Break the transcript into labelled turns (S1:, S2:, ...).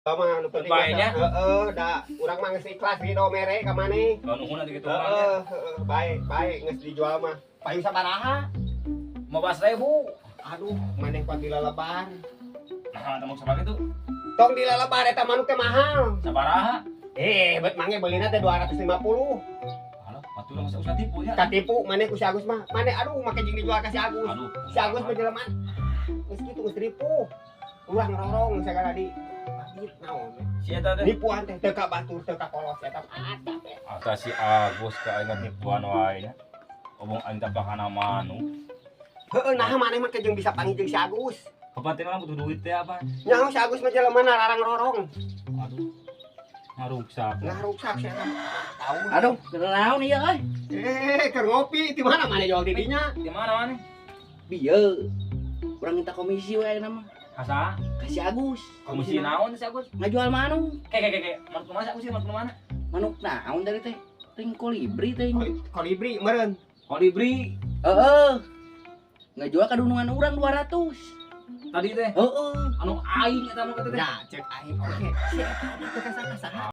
S1: Sama anu penting
S2: Baiknya.
S1: heeh, da urang mah geus ikhlas ridho mere ka maneh.
S2: Nuhun atuh kitu
S1: Heeh, heeh, baik geus dijual mah. Paling sabaraha?
S2: 15.000.
S1: Aduh, maneh kuat dilalebar.
S2: Nah, temu sabaraha kitu?
S1: Tong dilalebar eta manuk teh mahal.
S2: Sabaraha?
S1: Bet mangge beulina teh 250.
S2: Halo, atuh urang usah tipu ya.
S1: Katipu maneh ku si Agus mah. Maneh aduh make jeung dijual ka si Agus.
S2: Aduh.
S1: Si Agus mah jelema geus kitu geus ripuh. Urang rorong sagala di naon.
S2: Si eta teh.
S1: Nipuan teh teu ka batur, teu ka polos eta mah acap.
S2: Ata si Agus ka ingat tipuan wae nya. Omong anta bakana manuk.
S1: Heeh, nah maneh mah teh jeung bisa panggil jeung si Agus.
S2: Kepentingan butuh duit teh apa?
S1: Nyaho si Agus mah jelema larang rorong.
S2: Aduh. Ngaruksak.
S1: Ngaruksak si eta. Tahu.
S3: Aduh, kenaon ieu euy?
S1: Keur ngopi di mana maneh jual di dinya?
S2: Di mana maneh?
S3: Bieu. Urang minta komisi we ayeuna mah.
S2: Asa?
S3: Ka si Agus.
S2: Komisi naon si Agus?
S3: Ngajual manuk.
S2: Kek. Manuk mana si Agus sih? Manuk mana?
S3: Manuk naon dari teh? Ting kolibri teh.
S1: Kolibri meureun.
S2: Kolibri.
S3: Heeh. Ngajual kadunungan urang 200.
S2: Tadi teh.
S3: Heeh.
S2: Anu aing eta mah kata teh.
S1: Ya, cek aing oke. Si eta mah teu kasar-kasar.